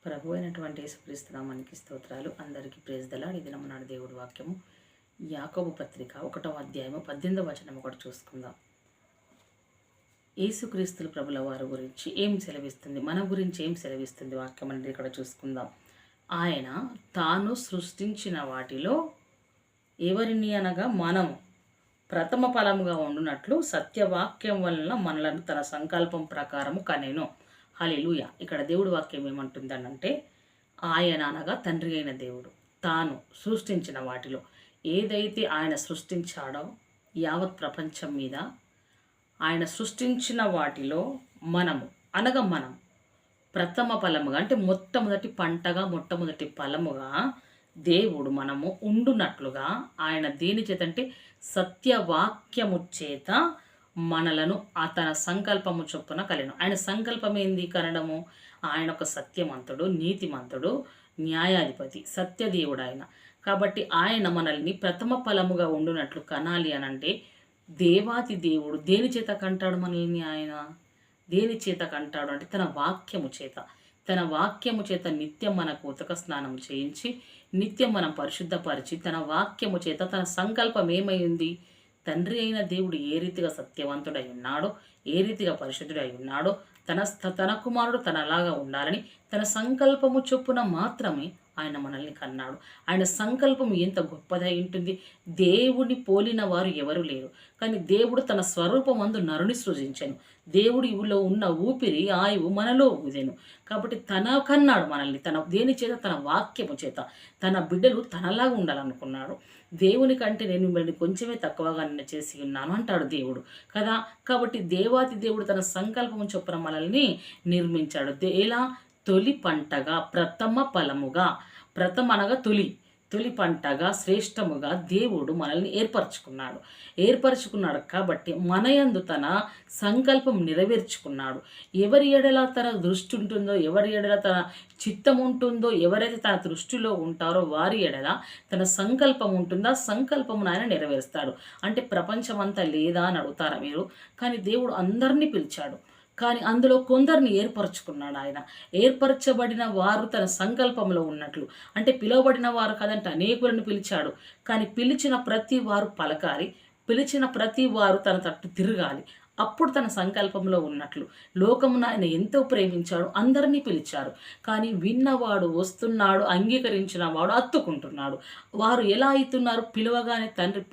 ప్రభు అయినటువంటి యేసుక్రీస్తు నామానికి స్తోత్రాలు. అందరికీ ప్రైజ్ ది లార్డ్. ఇది నమ్మనాడు దేవుడి వాక్యము. యాకోబు పత్రిక 1వ అధ్యాయము 18వ వచనం ఒకటి చూసుకుందాం. యేసుక్రీస్తుల ప్రభుల వారి గురించి ఏం సెలవిస్తుంది, మన గురించి ఏం సెలవిస్తుంది వాక్యం అనేది ఇక్కడ చూసుకుందాం. ఆయన తాను సృష్టించిన వాటిలో ఎవరిని అనగా మనము ప్రథమ ఫలముగా ఉండునట్లు సత్యవాక్యం వలన మనలను తన సంకల్పం ప్రకారము కనెను. హల్లెలూయా. ఇక్కడ దేవుడి వాక్యం ఏమంటుందనంటే, ఆయన అనగా తండ్రి అయిన దేవుడు తాను సృష్టించిన వాటిలో ఏదైతే ఆయన సృష్టించాడో యావత్ ప్రపంచం మీద ఆయన సృష్టించిన వాటిలో మనం ప్రథమ ఫలముగా అంటే మొట్టమొదటి పంటగా మొట్టమొదటి ఫలముగా దేవుడు మనము ఉండునట్లుగా ఆయన దేని చేత అంటే సత్యవాక్యము చేత మనలను తన సంకల్పము చొప్పున కలిను. ఆయన సంకల్పం ఏంది కనడము? ఆయన ఒక సత్యమంతుడు, నీతిమంతుడు, న్యాయాధిపతి, సత్యదేవుడు ఆయన. కాబట్టి ఆయన మనల్ని ప్రథమ ఫలముగా ఉండునట్లు కనాలి అనంటే దేవాతి దేవుడు దేని చేత కంటాడు మనల్ని? ఆయన దేని చేత కంటాడు అంటే తన వాక్యము చేత. తన వాక్యము చేత నిత్యం మనకు ఉతక స్నానం చేయించి నిత్యం మనం పరిశుద్ధపరిచి తన వాక్యము చేత తన సంకల్పం ఏమైంది? తండ్రి అయిన దేవుడు ఏ రీతిగా సత్యవంతుడై ఉన్నాడో, ఏ రీతిగా పరిశుద్ధుడై ఉన్నాడో, తన కుమారుడు తనలాగా ఉండాలని తన సంకల్పము చొప్పున మాత్రమే ఆయన మనల్ని కన్నాడు. ఆయన సంకల్పం ఎంత గొప్పదై ఉంటుంది. దేవుని పోలిన వారు ఎవరు లేరు. కానీ దేవుడు తన స్వరూపమందు నరుని సృజించెను. దేవుడి ఊళ్ళో ఉన్న ఊపిరి ఆయువు మనలో ఊదెను. కాబట్టి తన కన్నాడు మనల్ని తన దేని చేత? తన వాక్యము చేత. తన బిడ్డలు తనలాగా ఉండాలనుకున్నాడు. దేవుని కంటే నేను మిమ్మల్ని కొంచెమే తక్కువగా చేసి ఉన్నాను అంటాడు దేవుడు కదా. కాబట్టి దేవాతి దేవుడు తన సంకల్పము చొప్పున మనల్ని నిర్మించాడు. ఎలా? తొలి పంటగా, ప్రథమ ఫలముగా. ప్రథమ అనగా తొలి పంటగా, శ్రేష్టముగా దేవుడు మనల్ని ఏర్పరచుకున్నాడు కాబట్టి మన యందు తన సంకల్పం నెరవేర్చుకున్నాడు. ఎవరి ఎడల తన దృష్టి ఉంటుందో, ఎవరి ఎడల తన చిత్తం ఉంటుందో, ఎవరైతే తన దృష్టిలో ఉంటారో వారి ఎడల తన సంకల్పం ఉంటుందో ఆ సంకల్పమును ఆయన నెరవేరుస్తాడు. అంటే ప్రపంచమంతా లేదా అని అడుగుతారా మీరు? కానీ దేవుడు అందరినీ పిలిచాడు. కానీ అందులో కొందరిని ఏర్పరచుకున్నాడు ఆయన. ఏర్పరచబడిన వారు తన సంకల్పంలో ఉన్నట్లు, అంటే పిలువబడిన వారు కదంటే అనేకులను పిలిచాడు. కానీ పిలిచిన ప్రతి వారు పలకాలి, పిలిచిన ప్రతి వారు తన తట్టు తిరగాలి. అప్పుడు తన సంకల్పంలో ఉన్నట్లు. లోకమును ఆయన ఎంతో ప్రేమించాడు, అందరినీ పిలిచారు. కానీ విన్నవాడు వస్తున్నాడు, అంగీకరించిన వాడు అత్తుకుంటున్నాడు. వారు ఎలా అవుతున్నారు? పిలువగానే తండ్రి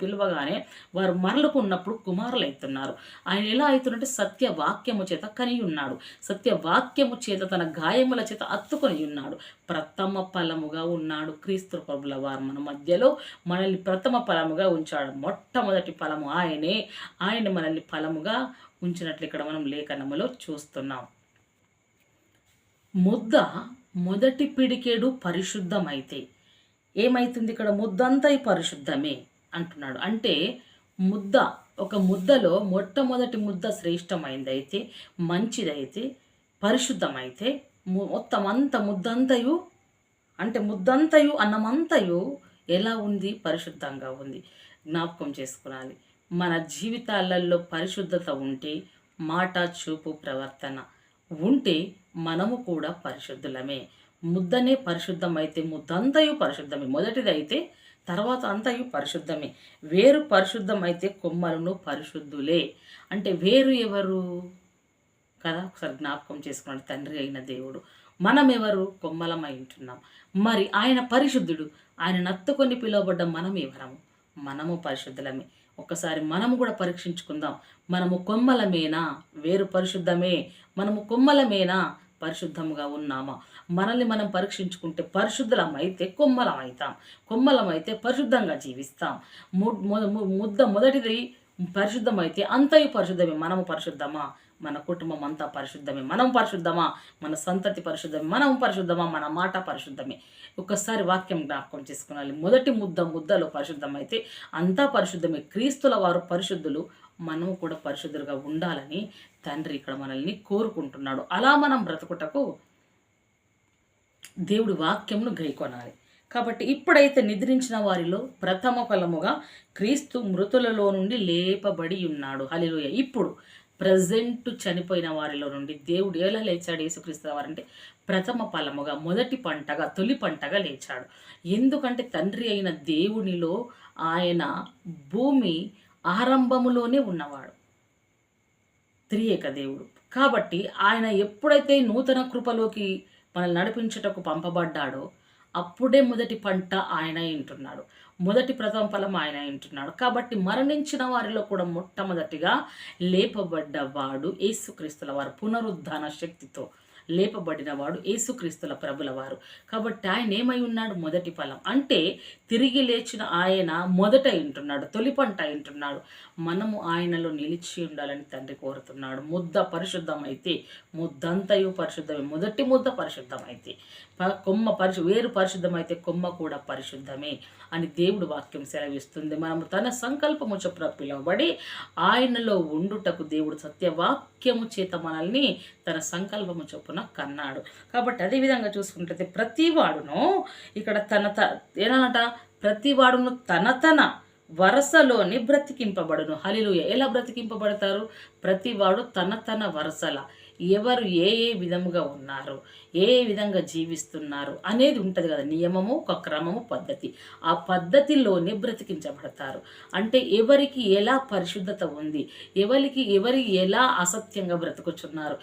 పిలువగానే వారు మరలుకున్నప్పుడు కుమారులు అవుతున్నారు. ఆయన ఎలా అవుతున్నట్టు సత్యవాక్యము చేత కని ఉన్నాడు. సత్యవాక్యము చేత తన గాయముల చేత అత్తుకొని ఉన్నాడు. ప్రథమ ఫలముగా ఉన్నాడు క్రీస్తు ప్రభుల వారు మన మధ్యలో మనల్ని ప్రథమ ఫలముగా ఉంచాడు. మొట్టమొదటి ఫలము ఆయనే. ఆయన మనల్ని ఫలముగా ఉంచినట్లు ఇక్కడ మనం లేఖనములో చూస్తున్నాం. ముద్ద మొదటి పిడికేడు పరిశుద్ధమైతే ఏమైతుంది? ఇక్కడ ముద్దంతా పరిశుద్ధమే అంటున్నాడు. అంటే ఒక ముద్దలో మొట్టమొదటి ముద్ద శ్రేష్టమైందైతే, మంచిదైతే, పరిశుద్ధమైతే మొత్తం అంత ముద్దంతయు అంటే ముద్దంతయు అన్నమంతయు ఎలా ఉంది? పరిశుద్ధంగా ఉంది. జ్ఞాపకం చేసుకోవాలి. మన జీవితాలలో పరిశుద్ధత ఉంటే, మాట, చూపు, ప్రవర్తన ఉంటే మనము కూడా పరిశుద్ధులమే. ముద్దనే పరిశుద్ధమైతే ముద్దంతయు పరిశుద్ధమే. మొదటిదైతే తర్వాత అంతయు పరిశుద్ధమే. వేరు పరిశుద్ధమైతే కొమ్మలను పరిశుద్ధులే. అంటే వేరు ఎవరు కదా? ఒకసారి జ్ఞాపకం చేసుకున్నాడు. తండ్రి అయిన దేవుడు. మనం ఎవరు? కొమ్మలమై ఉంటున్నాం. మరి ఆయన పరిశుద్ధుడు. ఆయన నత్తుకొని పిలువబడ్డ మనం ఎవరము? మనము పరిశుద్ధులమే. ఒకసారి మనము కూడా పరీక్షించుకుందాం. మనము కొమ్మలమేనా? వేరు పరిశుద్ధమే. మనము కొమ్మలమేనా? పరిశుద్ధముగా ఉన్నామా? మనల్ని మనం పరీక్షించుకుంటే పరిశుద్ధులమైతే కొమ్మలమవుతాం. కొమ్మలమైతే పరిశుద్ధంగా జీవిస్తాం. మొదటిది పరిశుద్ధమైతే అంతయు పరిశుద్ధమే. మనము పరిశుద్ధమా? మన కుటుంబం అంతా పరిశుద్ధమే. మనం పరిశుద్ధమా? మన సంతతి పరిశుద్ధమే. మనం పరిశుద్ధమా? మన మాట పరిశుద్ధమే. ఒక్కసారి వాక్యం జ్ఞాపకం చేసుకోవాలి. మొదటి ముద్దలో పరిశుద్ధమైతే అంతా పరిశుద్ధమే. క్రీస్తుల వారు పరిశుద్ధులు. మనము కూడా పరిశుద్ధులుగా ఉండాలని తండ్రి ఇక్కడ మనల్ని కోరుకుంటున్నాడు. అలా మనం బ్రతుకుటకు దేవుడి వాక్యమును గైకొనాలి. కాబట్టి ఇప్పుడైతే నిద్రించిన వారిలో ప్రథమ ఫలముగా క్రీస్తు మృతులలో నుండి లేపబడి ఉన్నాడు. హల్లెలూయా. ఇప్పుడు ప్రజెంట్ చనిపోయిన వారిలో నుండి దేవుడు ఎలా లేచాడు యేసుక్రీస్తు వారంటే ప్రథమ ఫలముగా, మొదటి పంటగా, తొలి పంటగా లేచాడు. ఎందుకంటే తండ్రి అయిన దేవునిలో ఆయన భూమి ఆరంభములోనే ఉన్నవాడు, త్రియేక దేవుడు. కాబట్టి ఆయన ఎప్పుడైతే నూతన కృపలోకి మనల్ని నడిపించుటకు పంపబడ్డాడో అప్పుడే మొదటి పంట ఆయన వింటున్నాడు, మొదటి ప్రథమ ఫలం ఆయన వింటున్నాడు. కాబట్టి మరణించిన వారిలో కూడా మొట్టమొదటిగా లేపబడ్డవాడు యేసుక్రీస్తుల వారు, పునరుద్ధాన శక్తితో లేపబడినవాడు యేసుక్రీస్తుల ప్రభుల వారు. కాబట్టి ఆయన ఏమై ఉన్నాడు? మొదటి ఫలం. అంటే తిరిగి లేచిన ఆయన మొదట వింటున్నాడు, తొలి పంట వింటున్నాడు. మనము ఆయనలో నిలిచి ఉండాలని తండ్రి కోరుతున్నాడు. ముద్ద పరిశుద్ధమైతే ముద్దంతయు పరిశుద్ధమే. మొదటి ముద్ద పరిశుద్ధమైతే కొమ్మ వేరు పరిశుద్ధమైతే కొమ్మ కూడా పరిశుద్ధమే అని దేవుడు వాక్యం సెలవిస్తుంది. మనము తన సంకల్పము చొప్పున పిలువబడి ఆయనలో ఉండుటకు దేవుడు సత్యవాక్యము చేత మనల్ని తన సంకల్పము చొప్పున కన్నాడు. కాబట్టి అదేవిధంగా చూసుకుంటే ప్రతివాడును ఇక్కడ ఏనంట, ప్రతివాడును తన వరసలోని బ్రతికింపబడును. హల్లెలూయా. ఎలా బ్రతికింపబడతారు? ప్రతివాడు తన వరసల ఎవరు ఏ విధముగా ఉన్నారు, ఏ విధంగా జీవిస్తున్నారు అనేది ఉంటుంది కదా, నియమము, ఒక క్రమము, పద్ధతి. ఆ పద్ధతిలోనే బ్రతికించబడతారు. అంటే ఎవరికి ఎలా పరిశుద్ధత ఉంది, ఎవరి ఎలా అసత్యంగా బ్రతుకుచున్నారు,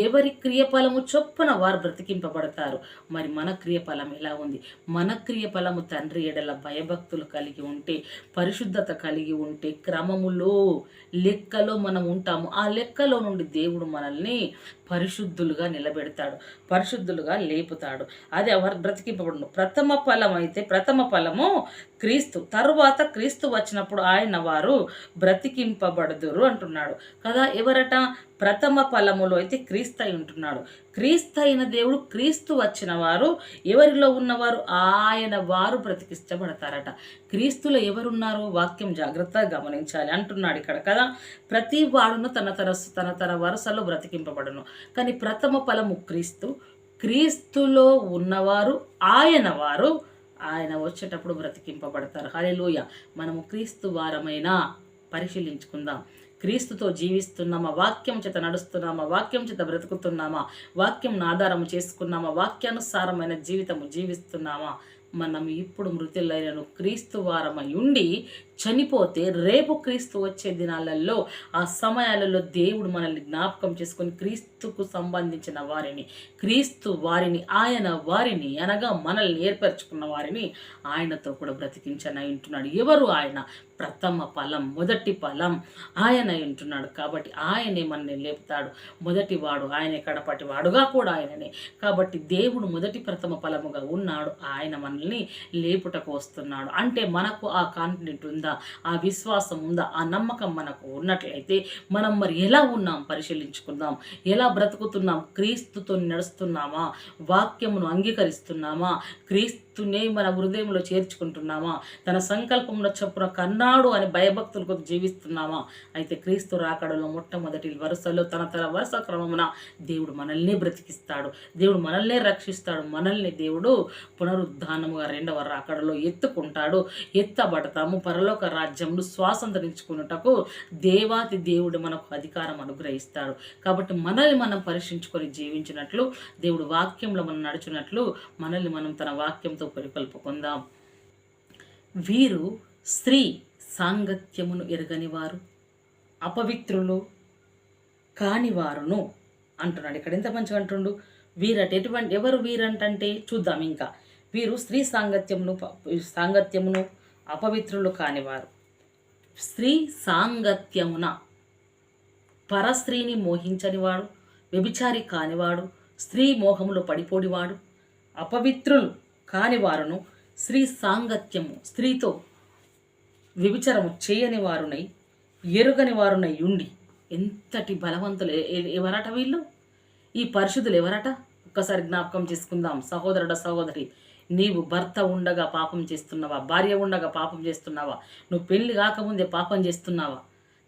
ఎవరి క్రియఫలము చొప్పున వారు బ్రతికింపబడతారు. మరి మన క్రియఫలం ఎలా ఉంది? మన క్రియఫలము తండ్రి ఎడల భయభక్తులు కలిగి ఉంటే, పరిశుద్ధత కలిగి ఉంటే, క్రమములో లెక్కలో మనం ఉంటాము. ఆ లెక్కలో నుండి దేవుడు మనల్ని పరిశుద్ధులుగా నిలబెడతాడు, పరిశుద్ధులుగా లేపుతాడు. అది ఎవరు బ్రతికింపబడును. ప్రథమ ఫలం అయితే ప్రథమ ఫలము క్రీస్తు. తరువాత క్రీస్తు వచ్చినప్పుడు ఆయన వారు బ్రతికింపబడుదురు అంటున్నాడు కదా. ఎవరట? ప్రథమ ఫలములో అయితే క్రీస్తు అయి ఉంటున్నాడు. క్రీస్తు అయిన దేవుడు, క్రీస్తు వచ్చిన వారు ఎవరిలో ఉన్నవారు? ఆయన వారు బ్రతికించబడతారట. క్రీస్తులో ఎవరున్నారు? వాక్యం జాగ్రత్తగా గమనించాలి అంటున్నాడు ఇక్కడ కదా. ప్రతి వాడును తన వరుసలో బ్రతికింపబడును. కానీ ప్రథమ ఫలము క్రీస్తు, క్రీస్తులో ఉన్నవారు ఆయన వచ్చేటప్పుడు బ్రతికింపబడతారు. హల్లెలూయా. మనము క్రీస్తు వారమైనా పరిశీలించుకుందాం. క్రీస్తుతో జీవిస్తున్నామా? వాక్యం చేత నడుస్తున్నామా? వాక్యం చేత బ్రతుకుతున్నామా? వాక్యం ఆధారం చేసుకున్నామా? వాక్యానుసారమైన జీవితము జీవిస్తున్నామా? మనం ఇప్పుడు మృతులైనను క్రీస్తు వారమై ఉండి చనిపోతే రేపు క్రీస్తు వచ్చే దినాలలో, ఆ సమయాలలో దేవుడు మనల్ని జ్ఞాపకం చేసుకొని క్రీస్తుకు సంబంధించిన వారిని ఆయన వారిని అనగా మనల్ని ఏర్పరచుకున్న వారిని ఆయనతో కూడా బ్రతికించని ఉంటున్నాడు. ఎవరు ఆయన? ప్రథమ ఫలం, మొదటి ఫలం ఆయన ఉంటున్నాడు. కాబట్టి ఆయనే మనల్ని లేపుతాడు. మొదటివాడు ఆయనే, కడపటి వాడుగా కూడా ఆయననే. కాబట్టి దేవుడు మొదటి ప్రథమ ఫలముగా ఉన్నాడు. ఆయన మనల్ని లేపుటకు వస్తున్నాడు. అంటే మనకు ఆ కాన్ఫిడెంట్ ఉందా? ఆ విశ్వాసం ఉందా? ఆ నమ్మకం మనకు ఉన్నట్లయితే మనం మరి ఎలా ఉన్నాం పరిశీలించుకుందాం. ఎలా బ్రతుకుతున్నాం? క్రీస్తుతో నడుస్తున్నామా? వాక్యమును అంగీకరిస్తున్నామా? క్రీస్తునే మన హృదయంలో చేర్చుకుంటున్నామా? తన సంకల్పంలో చొప్పున కన్నాడు అని భయభక్తులకు జీవిస్తున్నామా? అయితే క్రీస్తు రాకడలో మొట్టమొదటి వరుసలో తన వరుస క్రమమున దేవుడు మనల్ని బ్రతికిస్తాడు, దేవుడు మనల్ని రక్షిస్తాడు. మనల్ని దేవుడు పునరుద్ధానముగా రెండవ రాకడలో ఎత్తుకుంటాడు. ఎత్తబడతాము. పరలోక రాజ్యంలో స్వాతంత్రించుకున్నటకు దేవాతి దేవుడు మనకు అధికారం అనుగ్రహిస్తాడు. కాబట్టి మనల్ని మనం పరీక్షించుకొని జీవించినట్లు, దేవుడు వాక్యంలో మనం నడుచున్నట్లు మనల్ని మనం తన వాక్యంతో పరికల్పుకుందాం. వీరు స్త్రీ సాంగత్యమును ఎరగనివారు, అపవిత్రులు కానివారును అంటున్నాడు. ఇక్కడ ఎంత మంచిగా అంటుండు. ఎవరు వీరంటే చూద్దాం. ఇంకా వీరు స్త్రీ సాంగత్యమును అపవిత్రులు కానివారు. స్త్రీ సాంగత్యమున పరస్త్రీని మోహించనివాడు, వ్యభిచారి కానివాడు, స్త్రీ మోహములో పడిపోడివాడు, అపవిత్రులు కానివారును, స్త్రీ సాంగత్యము స్త్రీతో వ్యభిచారము చేయని వారునై ఎరుగని వారునై ఉండి. ఎంతటి బలవంతులు ఎవరట వీళ్ళు? ఈ పరిశుద్ధులు ఎవరట? ఒక్కసారి జ్ఞాపకం చేసుకుందాం. సహోదరుడ, సహోదరి, నీవు భర్త ఉండగా పాపం చేస్తున్నావా? భార్య ఉండగా పాపం చేస్తున్నావా? నువ్వు పెళ్లి కాకముందే పాపం చేస్తున్నావా?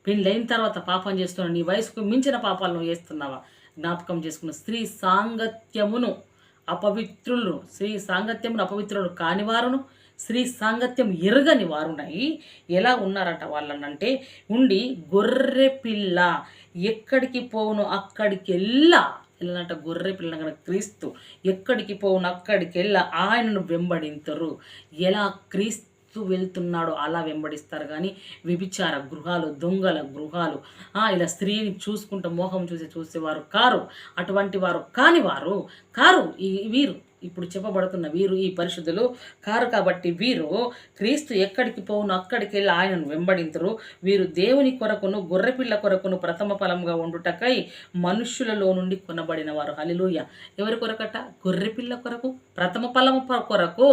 పెళ్ళి అయిన తర్వాత పాపం చేస్తున్నావా? నీ వయసుకు మించిన పాపాలు నువ్వు చేస్తున్నావా? జ్ఞాపకం చేసుకున్న స్త్రీ సాంగత్యమును అపవిత్రులు కానివారును, స్త్రీ సాంగత్యం ఎరగని వారునై ఎలా ఉన్నారట వాళ్ళనంటే ఉండి, గొర్రె పిల్ల ఎక్కడికి పోవును అక్కడికి వెళ్ళాలంట గొర్రె పిల్లన క్రీస్తు ఎక్కడికి పోవును అక్కడికి ఆయనను వెంబడింతరు. ఎలా క్రీస్తు వెళ్తున్నాడో అలా వెంబడిస్తారు కానీ వ్యభిచార గృహాలు, దొంగల గృహాలు, ఇలా స్త్రీని చూసుకుంటూ మోహం చూసేవారు కారు. అటువంటి వారు కాని వారు కారు వీరు. ఇప్పుడు చెప్పబడుతున్న వీరు ఈ పరిశుద్ధులు కారు. కాబట్టి వీరు క్రీస్తు ఎక్కడికి పోవును అక్కడికి వెళ్ళి ఆయనను వెంబడించరు. వీరు దేవుని కొరకును గొర్రెపిల్ల కొరకును ప్రథమ ఫలంగా ఉండుటకై మనుష్యులలో నుండి కొనబడిన వారు. హల్లెలూయా. ఎవరి కొరకట? గొర్రెపిల్ల కొరకు, ప్రథమ ఫలము కొరకు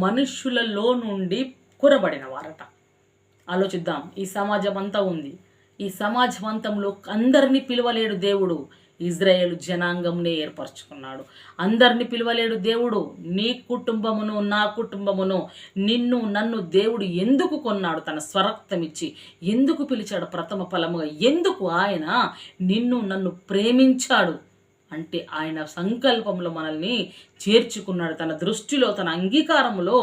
మనుష్యులలో నుండి కొనబడిన వారట. ఆలోచిద్దాం. ఈ సమాజం అంతా ఉంది. ఈ సమాజమంతంలో అందరినీ పిలవలేడు దేవుడు. ఇజ్రాయేలు జనాంగంనే ఏర్పరచుకున్నాడు. అందరిని పిలవలేడు దేవుడు. నీ కుటుంబమును, నా కుటుంబమును, నిన్ను నన్ను దేవుడు ఎందుకు కొన్నాడు? తన స్వరక్తం ఇచ్చి ఎందుకు పిలిచాడు? ప్రథమ ఫలముగా ఎందుకు ఆయన నిన్ను నన్ను ప్రేమించాడు అంటే ఆయన సంకల్పంలో మనల్ని చేర్చుకున్నాడు. తన దృష్టిలో, తన అంగీకారంలో,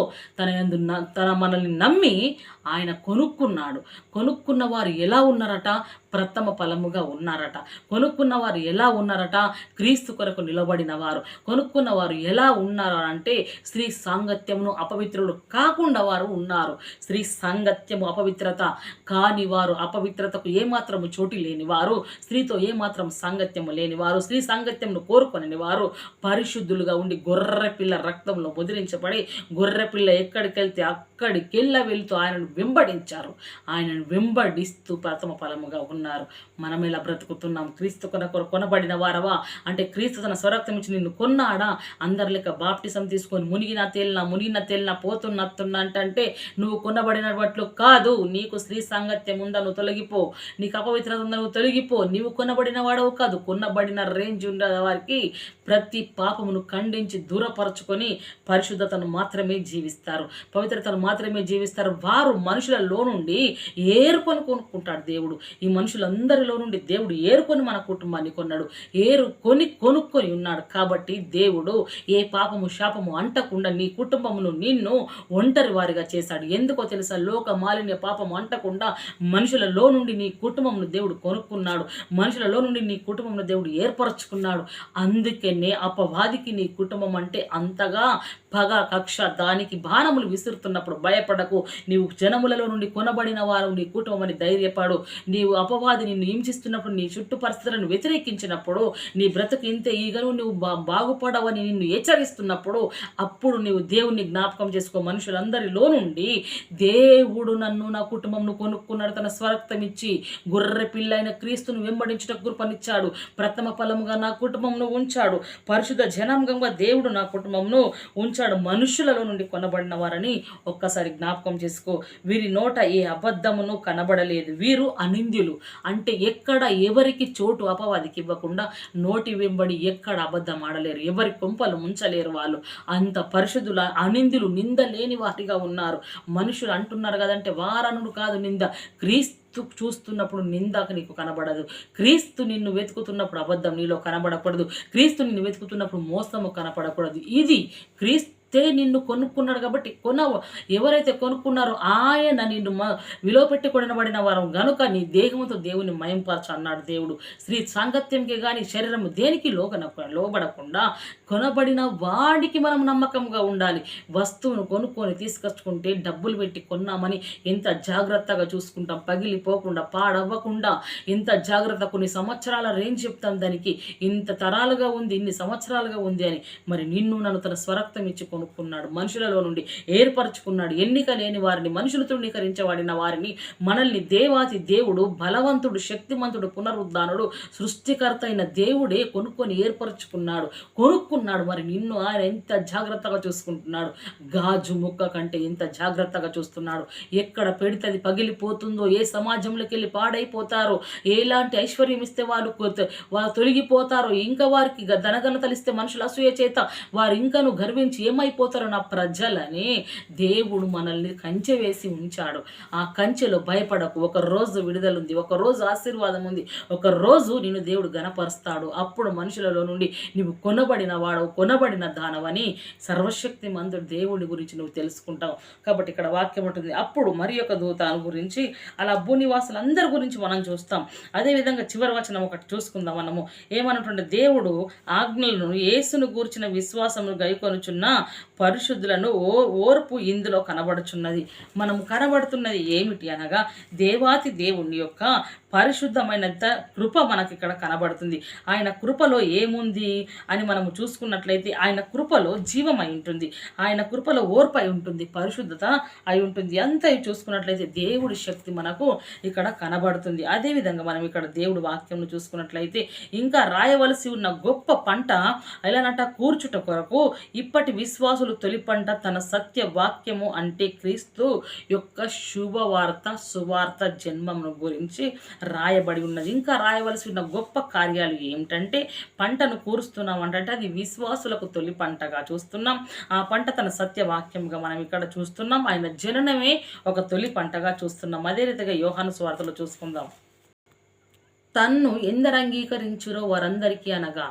తన మనల్ని నమ్మి ఆయన కొనుక్కున్నాడు. కొనుక్కున్న వారు ఎలా ఉన్నారట? ప్రథమ ఫలముగా ఉన్నారట. కొనుక్కున్న వారు ఎలా ఉన్నారట? క్రీస్తు కొరకు నిలబడిన వారు. కొనుక్కున్న వారు ఎలా ఉన్నారు అంటే స్త్రీ సాంగత్యమును అపవిత్రులు కాకుండా వారు ఉన్నారు. స్త్రీ సాంగత్యము అపవిత్రత కాని వారు, అపవిత్రతకు ఏమాత్రము చోటు లేని వారు, స్త్రీతో ఏమాత్రం సాంగత్యము లేని వారు, స్త్రీ సాంగత్యమును కోరుకొనని వారు పరిశుద్ధులుగా ఉండి గొర్రెపిల్ల రక్తంలో ముద్రించబడి గొర్రెపిల్ల ఎక్కడికి వెళ్తే అక్కడికెళ్ళ వెళ్తూ ఆయనను వెంబడించారు. ఆయనను వెంబడిస్తూ ప్రథమ ఫలముగా ఉన్నారు. మనం ఎలా బ్రతుకుతున్నాం? క్రీస్తు కొనబడిన వారవా అంటే క్రీస్తు తన స్వరక్తం ఇచ్చి నిన్ను కొన్నాడా? అందరి లెక్క బాప్టిజం తీసుకొని మునిగిన తేలినా పోతున్నట్టున్నా అంటే నువ్వు కొనబడినట్లు కాదు. నీకు స్త్రీ సాంగత్యం ఉందా, నువ్వు తొలగిపో. నీకు అపవిత్రత ఉందా, నువ్వు తొలగిపో. నీవు కొనబడిన వాడవు కాదు. కొనబడిన రేంజ్ ఉన్న వారికి ప్రతి పాపమును ఖండించి దూరపరచుకొని పరిశుద్ధతను మాత్రమే జీవిస్తారు, పవిత్రతను మాత్రమే జీవిస్తారు. వారు మనుషులలో నుండి ఏరుకొని కొనుక్కుంటాడు దేవుడు. ఈ మనుషులందరిలో నుండి దేవుడు ఏరుకొని మన కుటుంబాన్ని కొన్నాడు. కొనుక్కొని ఉన్నాడు. కాబట్టి దేవుడు ఏ పాపము శాపము అంటకుండా నీ కుటుంబమును నిన్ను ఒంటరి వారిగా చేశాడు. ఎందుకో తెలుసా? లోక మాలిన్య పాపము అంటకుండా మనుషులలో నుండి నీ కుటుంబమును దేవుడు కొనుక్కున్నాడు. మనుషులలో నుండి నీ కుటుంబమును దేవుడు ఏర్పరచుకున్నాడు. అందుకనే అపవాదికి నీ కుటుంబం అంటే అంతగా పగ, కక్ష. దానికి బాణములు విసురుతున్నప్పుడు భయపడకు. నీవు జనములలో నుండి కొనబడిన వారు నీ కుటుంబం అని ధైర్యపడు. నీవు అపవాది నిన్ను హింసిస్తున్నప్పుడు, నీ చుట్టూ పరిస్థితులను వ్యతిరేకించినప్పుడు, నీ బ్రతుకు ఇంతే, ఈగను నువ్వు బాగుపడవని నిన్ను హెచ్చరిస్తున్నప్పుడు అప్పుడు నీవు దేవుణ్ణి జ్ఞాపకం చేసుకో. మనుషులందరిలో నుండి దేవుడు నన్ను, నా కుటుంబంను కొనుక్కున్నాడు. తన స్వరక్తం ఇచ్చి గొర్రె పిల్లైన క్రీస్తును వెంబడించుటకు కృపనిచ్చాడు. ప్రథమ ఫలముగా నా కుటుంబంను ఉంచాడు. పరిశుద్ధ జనాంగంగా దేవుడు నా కుటుంబంను ఉంచాడు. మనుషులలో నుండి కొనబడిన వారని ఒక్కసారి జ్ఞాపకం చేసుకో. వీరి నోట ఏ అబద్ధమును కనబడలేదు. వీరు అనింద్యులు అంటే ఎక్కడ ఎవరికి చోటు అపవాదికి ఇవ్వకుండా నోటి వెంబడి ఎక్కడ అబద్ధం ఆడలేరు, ఎవరి కొంపలు ముంచలేరు. వాళ్ళు అంత పరిశుద్ధుల, అనిందులు, నింద లేని వారిగా ఉన్నారు. మనుషులు అంటున్నారు కదంటే వారనుడు కాదు నింద. క్రీస్తు చూస్తున్నప్పుడు నిందాక నీకు కనబడదు. క్రీస్తు నిన్ను వెతుకుతున్నప్పుడు అబద్ధం నీలో కనబడకూడదు. క్రీస్తు నిన్ను వెతుకుతున్నప్పుడు మోసము కనపడకూడదు. ఇది క్రీస్తు నిన్ను కొనుక్కున్నాడు. కాబట్టి ఎవరైతే కొనుక్కున్నారో ఆయన నిన్ను విలువ పెట్టి కొనబడిన వారు గనుక నీ దేహంతో దేవుని మయంపరచు అన్నాడు దేవుడు. స్త్రీ సాంగత్యంకి కానీ శరీరము దేనికి లోబడకుండా కొనబడిన వాడికి మనం నమ్మకంగా ఉండాలి. వస్తువును కొనుక్కొని తీసుకొచ్చుకుంటే డబ్బులు పెట్టి కొన్నామని ఎంత జాగ్రత్తగా చూసుకుంటాం, పగిలిపోకుండా, పాడవ్వకుండా ఎంత జాగ్రత్త. కొన్ని సంవత్సరాల రేంజ్ చెప్తాం దానికి, ఇంత తరాలుగా ఉంది, ఇన్ని సంవత్సరాలుగా ఉంది అని. మరి నిన్ను నన్ను తన స్వరక్తం ఇచ్చి కొనుక్కున్నాడు. మనుషులలో నుండి ఏర్పరచుకున్నాడు. ఎన్నిక లేని వారిని, మనుషులు తృణీకరించబడిన వారిని, మనల్ని దేవాతి దేవుడు, బలవంతుడు, శక్తిమంతుడు, పునరుద్ధానుడు, సృష్టికర్త అయిన దేవుడే కొనుక్కొని ఏర్పరచుకున్నాడు. మరి నిన్ను ఆయన ఎంత జాగ్రత్తగా చూసుకుంటున్నాడు. గాజు ముక్క కంటే ఎంత జాగ్రత్తగా చూస్తున్నాడు. ఎక్కడ పెడితే అది పగిలిపోతుందో, ఏ సమాజంలోకి వెళ్ళి పాడైపోతారో, ఎలాంటి ఐశ్వర్యం ఇస్తే వాళ్ళు తొలగిపోతారో, ఇంకా వారికి ధనఘనతలు ఇస్తే మనుషులు అసూయ చేత వారు ఇంకను గర్వించి ఏమైపోతారో నా ప్రజలని దేవుడు మనల్ని కంచె వేసి ఉంచాడు. ఆ కంచెలో భయపడకు. ఒక రోజు విడుదల ఉంది, ఒక రోజు ఆశీర్వాదం ఉంది, ఒక రోజు నిన్ను దేవుడు గణపరుస్తాడు. అప్పుడు మనుషులలో నుండి నీవు కొనబడిన వాడవు, కొనబడిన దానవని సర్వశక్తి మంతుడు దేవుడి గురించి నువ్వు తెలుసుకుంటావు. కాబట్టి ఇక్కడ వాక్యం ఉంటుంది. అప్పుడు మరి ఒక దూత గురించి అలా భూనివాసులందరి గురించి మనం చూస్తాం. అదేవిధంగా చివరి వచనం ఒకటి చూసుకుందాం మనము. ఏమన్నటువంటి దేవుడు ఆజ్ఞలను యేసును గూర్చిన విశ్వాసమును గైకొనుచున్న పరిశుద్ధులను ఓర్పు ఇందులో కనబడుచున్నది. మనం కనబడుతున్నది ఏమిటి అనగా దేవాతి దేవుని యొక్క పరిశుద్ధమైన కృప మనకి ఇక్కడ కనబడుతుంది. ఆయన కృపలో ఏముంది అని మనము చూసుకున్నట్లయితే ఆయన కృపలో జీవమై ఉంటుంది, ఆయన కృపలో ఓర్పు అయి ఉంటుంది, పరిశుద్ధత అయి ఉంటుంది. అంతా చూసుకున్నట్లయితే దేవుడి శక్తి మనకు ఇక్కడ కనబడుతుంది. అదేవిధంగా మనం ఇక్కడ దేవుడి వాక్యంను చూసుకున్నట్లయితే ఇంకా రాయవలసి ఉన్న గొప్ప పంట ఎలానంట, కూర్చుట కొరకు ఇప్పటి విశ్వాసులు తొలి పంట తన సత్య వాక్యము అంటే క్రీస్తు యొక్క శుభవార్త సువార్త జన్మమును గురించి రాయబడి ఉన్నది. ఇంకా రాయవలసి ఉన్న గొప్ప కార్యాలు ఏమిటంటే పంటను కూరుస్తున్నాం అంటే అది విశ్వాసులకు తొలి పంటగా చూస్తున్నాం. ఆ పంట తన సత్యవాక్యంగా మనం ఇక్కడ చూస్తున్నాం. ఆయన జననమే ఒక తొలి పంటగా చూస్తున్నాం. అదే రీతిగా యోహాను సువార్తలో చూసుకుందాం. తన్ను ఎందరు అంగీకరించురో వారందరికీ అనగా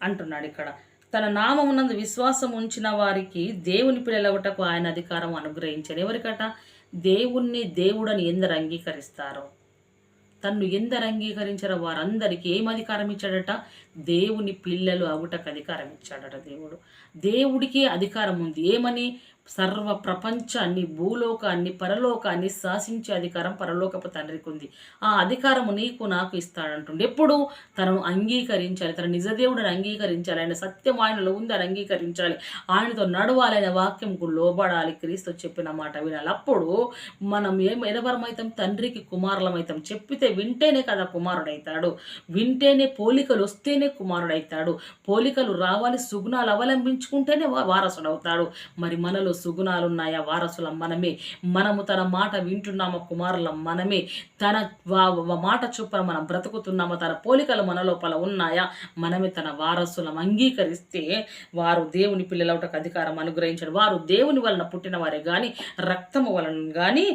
అంటున్నాడు ఇక్కడ. తన నామమునందు విశ్వాసం ఉంచిన వారికి దేవుని పిల్లలగుటకు ఆయన అధికారం అనుగ్రహించారు. ఎవరికట? దేవుణ్ణి దేవుడని ఎందరు అంగీకరిస్తారో, తన్ను ఎందరు అంగీకరించారో వారందరికీ ఏం అధికారం ఇచ్చాడట? దేవుని పిల్లలు అగుటకు అధికారం ఇచ్చాడట దేవుడు. దేవుడికి అధికారం ఉంది. ఏమని? సర్వ ప్రపంచాన్ని, భూలోకాన్ని, పరలోకాన్ని శాసించే అధికారం పరలోకపు తండ్రికి ఉంది. ఆ అధికారము నీకు నాకు ఇస్తాడంటుండే. ఎప్పుడు? తనను అంగీకరించాలి, తన నిజదేవుడిని అంగీకరించాలి, ఆయన సత్యం ఆయనలో ఉంది అని అంగీకరించాలి, ఆయనతో నడవాలి, ఆయన వాక్యంకు లోబడాలి, క్రీస్తు చెప్పిన మాట వినాలి. అప్పుడు మనం ఎవరమైతాం? తండ్రికి కుమారులమైతాం. చెప్పితే వింటేనే కదా కుమారుడైతాడు, వింటేనే పోలికలు వస్తేనే కుమారుడైతాడు. పోలికలు రావాలి, సుగుణాలు అవలంబించుకుంటేనే వారసుడవుతాడు. మరి మనలో సుగుణాలు ఉన్నాయా? వారసులం మనమే. మనము తన మాట వింటున్నామా? కుమారులం మనమే. తన మాట చొప్పున మనం బ్రతుకుతున్నామా? తన పోలికలు మన లోపల ఉన్నాయా? మనమే తన వారసులం. అంగీకరిస్తే వారు దేవుని పిల్లలవుటకు అధికారం అనుగ్రహించాడు. వారు దేవుని వలన పుట్టిన వారే కానీ రక్తము వలన కానీ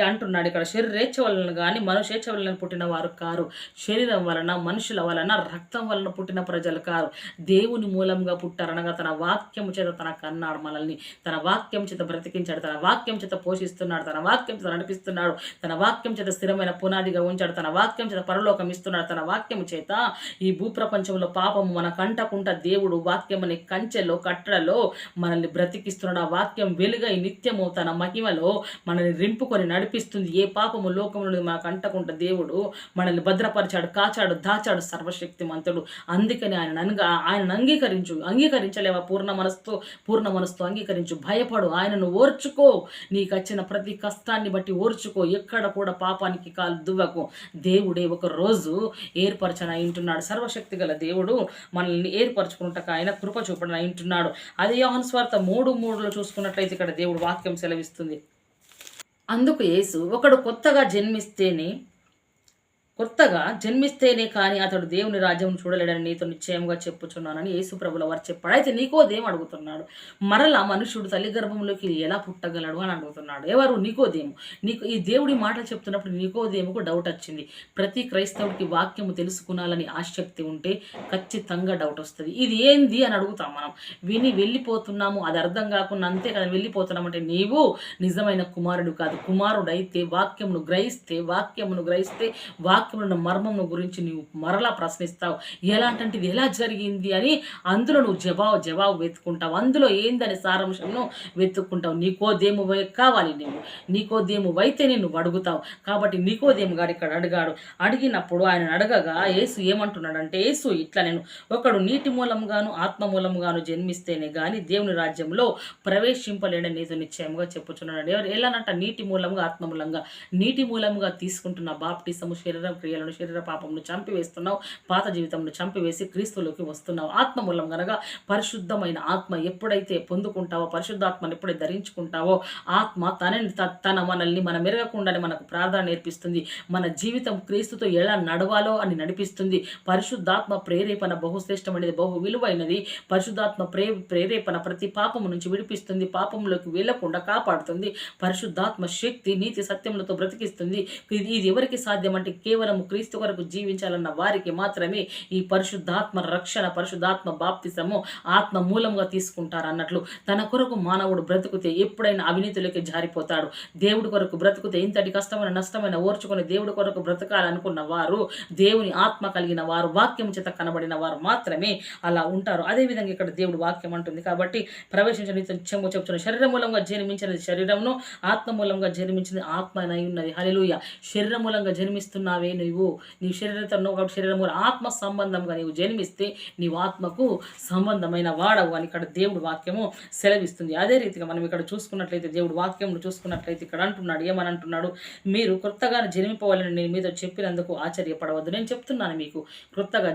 అంటున్నాడు ఇక్కడ, శరీరేచ్ఛ వలన కానీ మనుషేచ్ఛ వలన పుట్టిన వారు కారు. శరీరం వలన, మనుషుల వలన, రక్తం వలన పుట్టిన ప్రజలు కారు. దేవుని మూలంగా పుట్టారనగా తన వాక్యము చేత తన కన్నాడు మనల్ని, తన వాక్యం చేత బ్రతికించాడు, తన వాక్యం చేత పోషిస్తున్నాడు, తన వాక్యం చేత నడిపిస్తున్నాడు, తన వాక్యం చేత స్థిరమైన పునాదిగా ఉంచాడు, తన వాక్యం చేత పరలోకం ఇస్తున్నాడు, తన వాక్యం చేత ఈ భూప్రపంచంలో పాపము మన కంటకుంట దేవుడు వాక్యమని కంచెలో కట్టడలో మనల్ని బ్రతికిస్తున్నాడు. ఆ వాక్యం వెలుగై నిత్యము తన మహిమలో మనల్ని రింపుకొని నడిపిస్తుంది. ఏ పాపము లోకములు మన కంటకుంట దేవుడు మనల్ని భద్రపరిచాడు, కాచాడు, దాచాడు, సర్వశక్తిమంతుడు. అందుకని ఆయన అంగీకరించలేవా? పూర్ణ మనసుతో అంగీకరించు, భయపడు, ఆయనను ఓర్చుకో, నీకు వచ్చిన ప్రతి కష్టాన్ని బట్టి ఓర్చుకో, ఎక్కడ కూడా పాపానికి కాలు దువ్వకు. దేవుడే ఒక రోజు ఏర్పరచన అయింటున్నాడు. సర్వశక్తి గల దేవుడు మనల్ని ఏర్పరచుకుంటాక ఆయన కృప చూపడం అయింటున్నాడు. అదే యోహాను సువార్త 3:3లో చూసుకున్నట్లయితే ఇక్కడ దేవుడు వాక్యం సెలవిస్తుంది. అందుకు యేసు, ఒకడు కొత్తగా జన్మిస్తేనే కానీ అతడు దేవుని రాజ్యం చూడలేడని నీతో నిశ్చయంగా చెప్పుచున్నానని యేసు ప్రభుల వారు చెప్పాడు. అయితే నికోదేము అడుగుతున్నాడు, మరలా మనుషుడు తల్లి గర్భంలోకి ఎలా పుట్టగలడు అని అడుగుతున్నాడు. ఎవరు? నికోదేము. ఈ దేవుడి మాటలు చెప్తున్నప్పుడు నికోదేముకు డౌట్ వచ్చింది. ప్రతి క్రైస్తవుడికి వాక్యము తెలుసుకునాలని ఆసక్తి ఉంటే ఖచ్చితంగా డౌట్ వస్తుంది. ఇది ఏంది అని అడుగుతాం మనం. విని వెళ్ళిపోతున్నాము, అది అర్థం కాకుండా అంతే కదా వెళ్ళిపోతున్నామంటే నీవు నిజమైన కుమారుడు కాదు. కుమారుడైతే వాక్యమును గ్రహిస్తే వాక్యమున్న మర్మము గురించి నువ్వు మరలా ప్రశ్నిస్తావు. ఎలాంటి ఇది ఎలా జరిగింది అని అందులో నువ్వు జవాబు వెతుక్కుంటావు. అందులో ఏందని సారాంశంను వెతుక్కుంటావు. నికోదేము కావాలి, నికోదేము అయితేనే నువ్వు అడుగుతావు. కాబట్టి నికోదేము గారు ఇక్కడ అడిగినప్పుడు ఆయన అడగగా యేసు ఏమంటున్నాడంటే, యేసు ఇట్లా, నేను ఒకడు నీటి మూలంగాను ఆత్మ మూలంగాను జన్మిస్తేనే గాని దేవుని రాజ్యంలో ప్రవేశింపలేడని నీతో నిశ్చయంగా చెప్పుచున్నాడు. ఎలానంట? నీటి మూలంగా, ఆత్మ మూలంగా. నీటి మూలంగా తీసుకుంటున్న బాప్టిసము శరీర క్రియలను, శరీర పాపమును చంపివేస్తున్నావు, పాత జీవితంను చంపివేసి క్రీస్తులోకి వస్తున్నావు. ఆత్మ మూలం కనుక పరిశుద్ధమైన ఆత్మ ఎప్పుడైతే పొందుకుంటావో, పరిశుద్ధాత్మను ఎప్పుడైతే ధరించుకుంటావో, ఆత్మ తన మనల్ని మనం ఎరగకుండానే మనకు ప్రార్థన నేర్పిస్తుంది. మన జీవితం క్రీస్తుతో ఎలా నడవాలో అని నడిపిస్తుంది. పరిశుద్ధాత్మ ప్రేరేపణ బహుశ్రేష్టమైనది, బహు విలువైనది. పరిశుద్ధాత్మ ప్రేరేపణ ప్రతి పాపము నుంచి విడిపిస్తుంది, పాపంలోకి వెళ్ళకుండా కాపాడుతుంది. పరిశుద్ధాత్మ శక్తి నీతి సత్యములతో బ్రతికిస్తుంది. ఇది ఎవరికి సాధ్యం అంటే కేవలం కేవలం క్రీస్తు కొరకు జీవించాలన్న వారికి మాత్రమే ఈ పరిశుద్ధాత్మ రక్షణ, పరిశుద్ధాత్మ బాప్తిసము ఆత్మ మూలంగా తీసుకుంటారు అన్నట్లు తన కొరకు మానవుడు బ్రతుకుతే ఎప్పుడైనా అవినీతిలోకి జారిపోతాడు. దేవుడి కొరకు బ్రతుకుతే ఇంతటి కష్టమైన నష్టమైన ఓర్చుకొని దేవుడి కొరకు బ్రతకాలనుకున్న వారు, దేవుని ఆత్మ కలిగిన వారు, వాక్యం చేత కనబడిన వారు మాత్రమే అలా ఉంటారు. అదేవిధంగా ఇక్కడ దేవుడు వాక్యం అంటుంది కాబట్టి ప్రవేశించిన చెప్తున్న శరీర మూలంగా జన్మించినది శరీరమును, ఆత్మ మూలంగా జన్మించినది ఆత్మ అయి ఉన్నది. హల్లెలూయా. శరీర మూలంగా జన్మిస్తున్నావే నువ్వు, నీ శరీరంతో శరీర మూల ఆత్మ సంబంధంగా నీవు జన్మిస్తే నీవు ఆత్మకు సంబంధమైన వాడవు అని ఇక్కడ దేవుడు వాక్యము సెలవిస్తుంది. అదే రీతిగా మనం ఇక్కడ చూసుకున్నట్లయితే దేవుడు వాక్యములు చూసుకున్నట్లయితే ఇక్కడ అంటున్నాడు, ఏమని అంటున్నాడు, మీరు క్రొత్తగా జన్మిపోవాలని నేను మీతో చెప్పినందుకు ఆశ్చర్యపడవద్దు. నేను చెప్తున్నాను మీకు క్రొత్తగా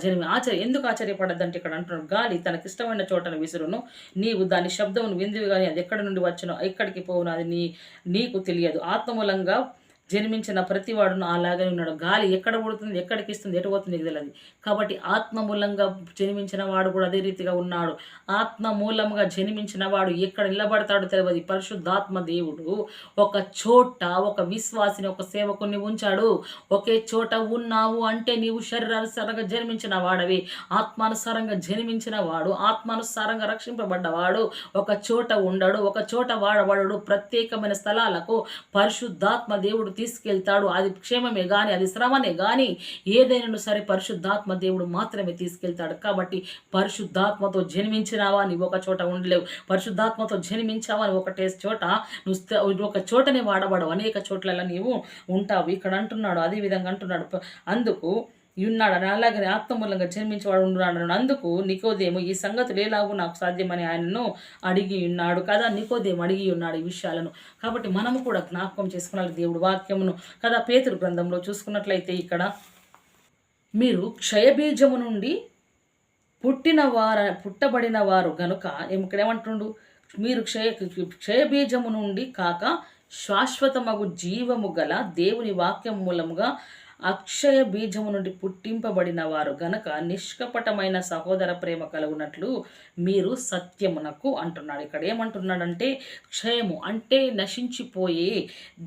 ఎందుకు ఆశ్చర్యపడద్దంటే ఇక్కడ అంటున్నాడు, గాలి తనకిష్టమైన చోటను విసురును, నీవు దాని శబ్దమును విందువు కానీ అది ఎక్కడి నుండి వచ్చునో ఎక్కడికి పోవును అది నీకు తెలియదు. ఆత్మమూలంగా జన్మించిన ప్రతివాడును అలాగే ఉన్నాడు. గాలి ఎక్కడ పడుతుంది, ఎక్కడికి ఇస్తుంది, ఎటు పోతుంది తెలియదు. కాబట్టి ఆత్మ మూలంగా జన్మించిన వాడు కూడా అదే రీతిగా ఉన్నాడు. ఆత్మ మూలంగా జన్మించిన వాడు ఎక్కడ నిలబడతాడో తెలియదు. పరిశుద్ధాత్మ దేవుడు ఒక చోట ఒక విశ్వాసిని, ఒక సేవకుని ఉంచాడు. ఒకే చోట ఉన్నావు అంటే నీవు శరీరానుసారంగా జన్మించిన వాడవి, ఆత్మానుసారంగా జన్మించిన వాడు, ఆత్మానుసారంగా రక్షింపబడ్డవాడు ఒక చోట ఉండడు, ఒక చోట వాడబడడు. ప్రత్యేకమైన స్థలాలకు పరిశుద్ధాత్మ దేవుడు తీసుకెళ్తాడు. అది క్షేమమే గాని, అది శ్రమనే గాని, ఏదైనా సరే పరిశుద్ధాత్మ దేవుడు మాత్రమే తీసుకెళ్తాడు. కాబట్టి పరిశుద్ధాత్మతో జన్మించినావా నీవు ఒక చోట ఉండలేవు. పరిశుద్ధాత్మతో జన్మించావా అని ఒకటే చోట నువ్వు ఒక చోటనే వాడబడవు, అనేక చోట్ల నీవు ఉంటావు. ఇక్కడ అంటున్నాడు, అదే విధంగా అంటున్నాడు, అందుకు ఉన్నాడు అలాగే ఆత్మమూలంగా జన్మించేవాడు ఉన్నాడు. అందుకు నికోదేము ఈ సంగతులు ఎలాగూ నాకు సాధ్యమని ఆయనను అడిగి ఉన్నాడు కదా. నికోదేము అడిగి ఉన్నాడు ఈ విషయాలను. కాబట్టి మనము కూడా జ్ఞాపకం చేసుకున్నాడు దేవుడు వాక్యమును కదా. పేతురు గ్రంథంలో చూసుకున్నట్లయితే ఇక్కడ మీరు క్షయబీజము నుండి పుట్టబడిన వారు గనుక ఇక్కడ ఏమంటుండు, మీరు క్షయబీజము నుండి కాక శాశ్వతమగు జీవము గల దేవుని వాక్యం మూలముగా అక్షయ బీజము నుండి పుట్టింపబడిన వారు గనక నిష్కపటమైన సహోదర ప్రేమ కలుగునట్లు మీరు సత్యమునకు అంటున్నాడు. ఇక్కడ ఏమంటున్నాడంటే క్షయము అంటే నశించిపోయే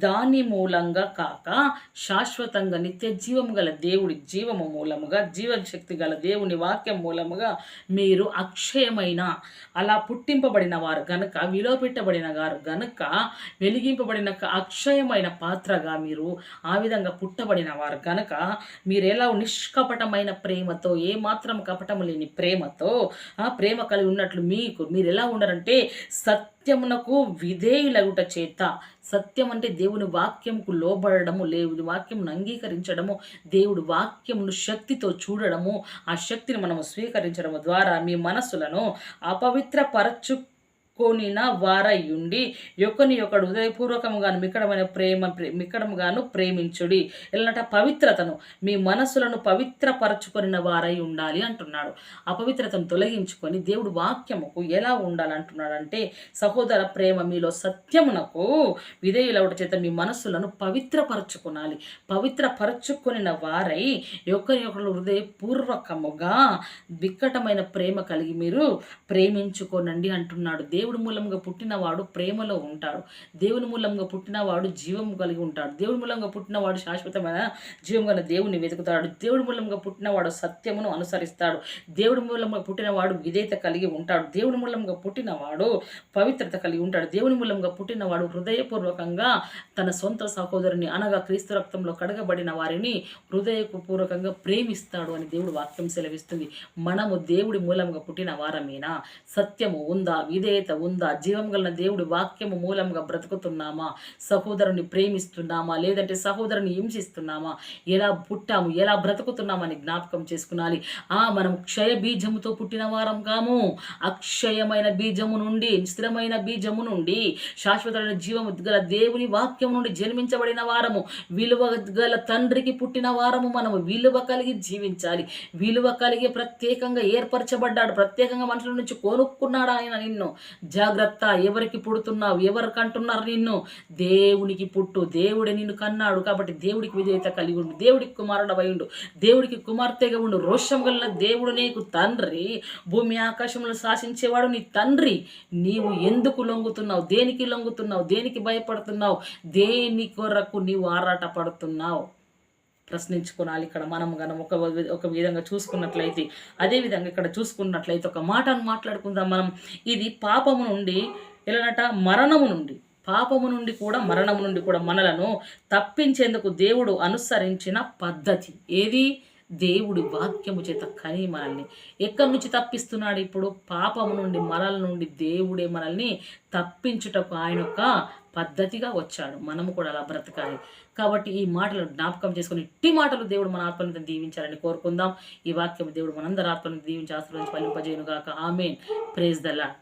దాని మూలంగా కాక శాశ్వతంగా నిత్య జీవము గల దేవుడి జీవము మూలముగా, జీవశక్తి గల దేవుని వాక్యం మూలముగా మీరు అక్షయమైన అలా పుట్టింపబడిన వారు గనక, విలువపెట్టబడిన వారు గనక, వెలిగింపబడిన అక్షయమైన పాత్రగా మీరు ఆ విధంగా పుట్టబడిన వారు కనుక మీరు ఎలా నిష్కపటమైన ప్రేమతో, ఏమాత్రం కపటము లేని ప్రేమతో ప్రేమ కలిగి ఉన్నట్లు మీరు ఎలా ఉన్నారంటే సత్యమునకు విధేయులగుట చేత. సత్యం అంటే దేవుని వాక్యంకు లోబడము, దేవుని వాక్యమును అంగీకరించడము, దేవుడి వాక్యమును శక్తితో చూడడము, ఆ శక్తిని మనము స్వీకరించడము ద్వారా మీ మనస్సులను అపవిత్రపరచుకొనిన వారయుండి ఒకని ఒకడు హృదయపూర్వకముగాను మిక్కడముగాను ప్రేమించుడి. ఎలాంట పవిత్రతను, మీ మనస్సులను పవిత్రపరచుకొనిన వారై ఉండాలి అంటున్నాడు. అపవిత్రతను తొలగించుకొని దేవుడు వాక్యముకు ఎలా ఉండాలంటున్నాడంటే సహోదర ప్రేమ మీలో సత్యమునకు విధేయులవుట చేత మీ మనస్సులను పవిత్రపరచుకోనాలి. పవిత్రపరచుకొనిన వారై ఒకరినొకరు హృదయపూర్వకముగా వికటమైన ప్రేమ కలిగి మీరు ప్రేమించుకోనండి అంటున్నాడు. దేవుడి మూలంగా పుట్టినవాడు ప్రేమలో ఉంటాడు. దేవుని మూలంగా పుట్టినవాడు జీవం కలిగి ఉంటాడు. దేవుడి మూలంగా పుట్టినవాడు శాశ్వతమైన జీవం గల దేవుని వెతుకుతాడు. దేవుడి మూలంగా పుట్టినవాడు సత్యమును అనుసరిస్తాడు. దేవుడి మూలంగా పుట్టినవాడు విధేయత కలిగి ఉంటాడు. దేవుడి మూలంగా పుట్టినవాడు పవిత్రత కలిగి ఉంటాడు. దేవుని మూలంగా పుట్టినవాడు హృదయపూర్వకంగా తన సొంత సహోదరుని అనగా క్రీస్తు రక్తంలో కడగబడిన వారిని హృదయపూర్వకంగా ప్రేమిస్తాడు అని దేవుడు వాక్యం సెలవిస్తుంది. మనము దేవుడి మూలంగా పుట్టిన వారమేనా? సత్యము ఉందా? విధేయత ఉందా? జీవం గల దేవుడి వాక్యము మూలంగా బ్రతుకుతున్నామా? సహోదరుని ప్రేమిస్తున్నామా? లేదంటే సహోదరుని హింసిస్తున్నామా? ఎలా పుట్టాము, ఎలా బ్రతుకుతున్నామని జ్ఞాపకం చేసుకునాలి. మనం క్షయ బీజముతో పుట్టిన వారం కాము. అక్షయమైన బీజము నుండి, స్థిరమైన బీజము నుండి, శాశ్వతమైన జీవము గల దేవుని వాక్యం నుండి జన్మించబడిన వారము. విలువ గల తండ్రికి పుట్టిన వారము. మనము విలువ కలిగి జీవించాలి. విలువ కలిగి ప్రత్యేకంగా ఏర్పరచబడ్డాడు. ప్రత్యేకంగా మనుషుల నుంచి కొనుక్కున్నాడు ఆయన నిన్ను. జాగ్రత్త, ఎవరికి పుడుతున్నావు, ఎవరికి అంటున్నారు నిన్ను? దేవునికి పుట్టు. దేవుడే నిన్ను కన్నాడు కాబట్టి దేవుడికి విధేయత కలిగి ఉండు. దేవుడికి కుమారుడు అయిండు, దేవుడికి కుమార్తెగా ఉండు. రోషం గల దేవుడు నీకు తండ్రి, భూమి ఆకాశంలో శాసించేవాడు నీ తండ్రి. నీవు ఎందుకు లొంగుతున్నావు? దేనికి లొంగుతున్నావు? దేనికి భయపడుతున్నావు? దేని కొరకు నీవు ఆరాట పడుతున్నావు? ప్రశ్నించుకోవాలి. ఇక్కడ మనం గనం ఒక విధంగా చూసుకున్నట్లయితే, అదేవిధంగా ఇక్కడ చూసుకున్నట్లయితే ఒక మాటను మాట్లాడుకుందాం మనం. ఇది పాపము నుండి ఎలానట, మరణము నుండి, పాపము నుండి కూడా మరణము నుండి కూడా మనలను తప్పించేందుకు దేవుడు అనుసరించిన పద్ధతి ఏది? దేవుడి వాక్యము చేత కని మనల్ని ఎక్కడి నుంచి తప్పిస్తున్నాడు? ఇప్పుడు పాపము నుండి, మరల నుండి దేవుడే మనల్ని తప్పించుటకు ఆయన యొక్క పద్ధతిగా వచ్చాడు. మనము కూడా అలా బ్రతకాలి. కాబట్టి ఈ మాటలు జ్ఞాపకం చేసుకుని ఇట్టి మాటలు దేవుడు మన ఆత్మని దీవించాలని కోరుకుందాం. ఈ వాక్యం దేవుడు మనందరి ఆత్మని దీవించి ఆశీర్వదించి ఫలింపజేయును గాక. ఆమేన్. Praise the lord.